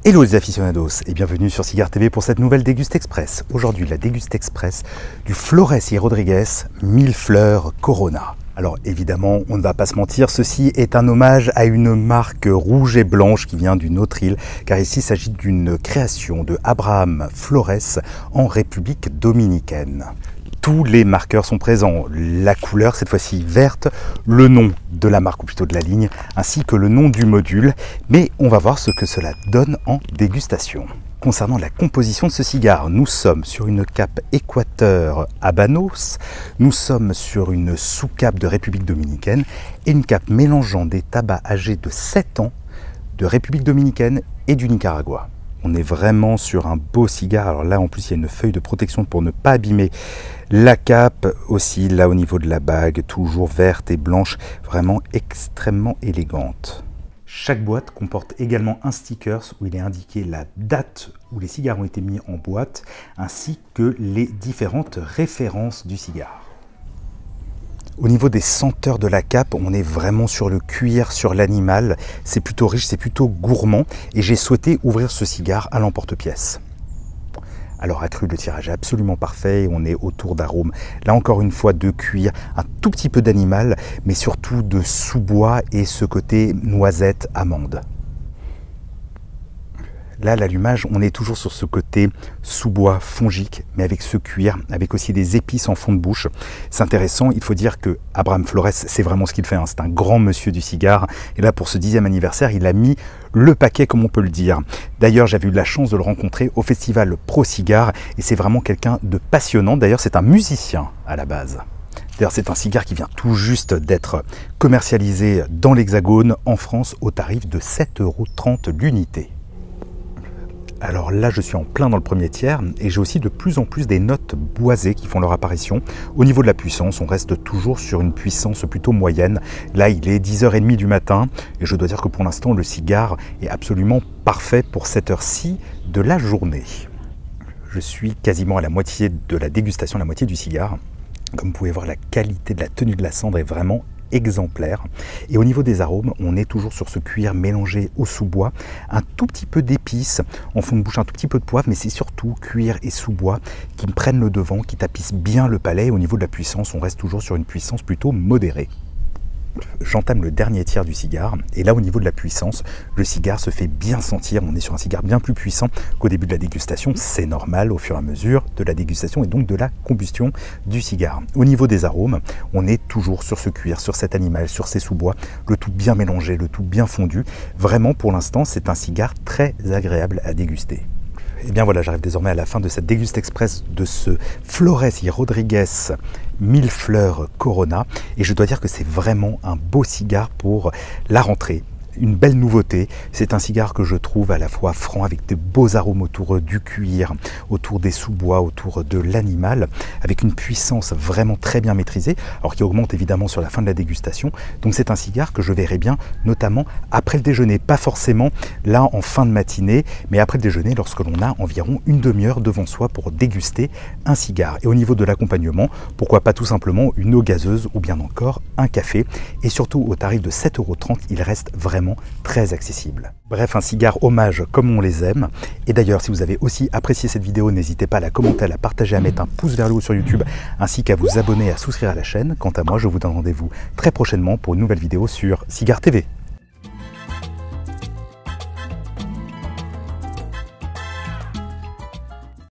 Hello les aficionados et bienvenue sur Cigare TV pour cette nouvelle Déguste Express. Aujourd'hui la Déguste Express du Flores y Rodríguez 1000 fleurs Corona. Alors évidemment, on ne va pas se mentir, ceci est un hommage à une marque rouge et blanche qui vient d'une autre île, car ici il s'agit d'une création de Abraham Flores en République dominicaine. Tous les marqueurs sont présents, la couleur cette fois-ci verte, le nom de la marque ou plutôt de la ligne, ainsi que le nom du module, mais on va voir ce que cela donne en dégustation. Concernant la composition de ce cigare, nous sommes sur une cape Équateur Habanos, nous sommes sur une sous-cape de République dominicaine et une cape mélangeant des tabacs âgés de 7 ans de République dominicaine et du Nicaragua. On est vraiment sur un beau cigare. Alors là, en plus, il y a une feuille de protection pour ne pas abîmer la cape. Aussi, là, au niveau de la bague, toujours verte et blanche, vraiment extrêmement élégante. Chaque boîte comporte également un sticker où il est indiqué la date où les cigares ont été mis en boîte, ainsi que les différentes références du cigare. Au niveau des senteurs de la cape, on est vraiment sur le cuir, sur l'animal. C'est plutôt riche, c'est plutôt gourmand. Et j'ai souhaité ouvrir ce cigare à l'emporte-pièce. Alors, accru, le tirage est absolument parfait. On est autour d'arômes, là encore une fois, de cuir, un tout petit peu d'animal, mais surtout de sous-bois et ce côté noisette, amande. Là, l'allumage, on est toujours sur ce côté sous-bois fongique, mais avec ce cuir, avec aussi des épices en fond de bouche. C'est intéressant, il faut dire que Abraham Flores, c'est vraiment ce qu'il fait. C'est un grand monsieur du cigare. Et là, pour ce 10e anniversaire, il a mis le paquet, comme on peut le dire. D'ailleurs, j'avais eu la chance de le rencontrer au festival Pro Cigare, et c'est vraiment quelqu'un de passionnant. D'ailleurs, c'est un musicien à la base. D'ailleurs, c'est un cigare qui vient tout juste d'être commercialisé dans l'Hexagone, en France, au tarif de 7,30 € l'unité. Alors là, je suis en plein dans le premier tiers et j'ai aussi de plus en plus des notes boisées qui font leur apparition. Au niveau de la puissance, on reste toujours sur une puissance plutôt moyenne. Là, il est 10h30 du matin et je dois dire que pour l'instant, le cigare est absolument parfait pour cette heure-ci de la journée. Je suis quasiment à la moitié de la dégustation, la moitié du cigare. Comme vous pouvez voir, la qualité de la tenue de la cendre est vraiment exemplaire. Et au niveau des arômes, on est toujours sur ce cuir mélangé au sous-bois, un tout petit peu d'épices, en fond de bouche un tout petit peu de poivre, mais c'est surtout cuir et sous-bois qui prennent le devant, qui tapissent bien le palais. Au niveau de la puissance, on reste toujours sur une puissance plutôt modérée. J'entame le dernier tiers du cigare et là au niveau de la puissance, le cigare se fait bien sentir. On est sur un cigare bien plus puissant qu'au début de la dégustation. C'est normal au fur et à mesure de la dégustation et donc de la combustion du cigare. Au niveau des arômes, on est toujours sur ce cuir, sur cet animal, sur ces sous-bois, le tout bien mélangé, le tout bien fondu. Vraiment pour l'instant, c'est un cigare très agréable à déguster. Et bien voilà, j'arrive désormais à la fin de cette Déguste Express de ce Flores y Rodríguez 1000 fleurs Corona. Et je dois dire que c'est vraiment un beau cigare pour la rentrée. Une belle nouveauté, c'est un cigare que je trouve à la fois franc avec de beaux arômes autour du cuir, autour des sous-bois, autour de l'animal, avec une puissance vraiment très bien maîtrisée, alors qui augmente évidemment sur la fin de la dégustation. Donc c'est un cigare que je verrai bien, notamment après le déjeuner, pas forcément là en fin de matinée, mais après le déjeuner lorsque l'on a environ une demi-heure devant soi pour déguster un cigare. Et au niveau de l'accompagnement, pourquoi pas tout simplement une eau gazeuse ou bien encore un café, et surtout au tarif de 7,30 €, il reste vraiment très accessible. Bref, un cigare hommage comme on les aime. Et d'ailleurs, si vous avez aussi apprécié cette vidéo, n'hésitez pas à la commenter, à la partager, à mettre un pouce vers le haut sur YouTube, ainsi qu'à vous abonner et à souscrire à la chaîne. Quant à moi, je vous donne rendez-vous très prochainement pour une nouvelle vidéo sur Cigare TV.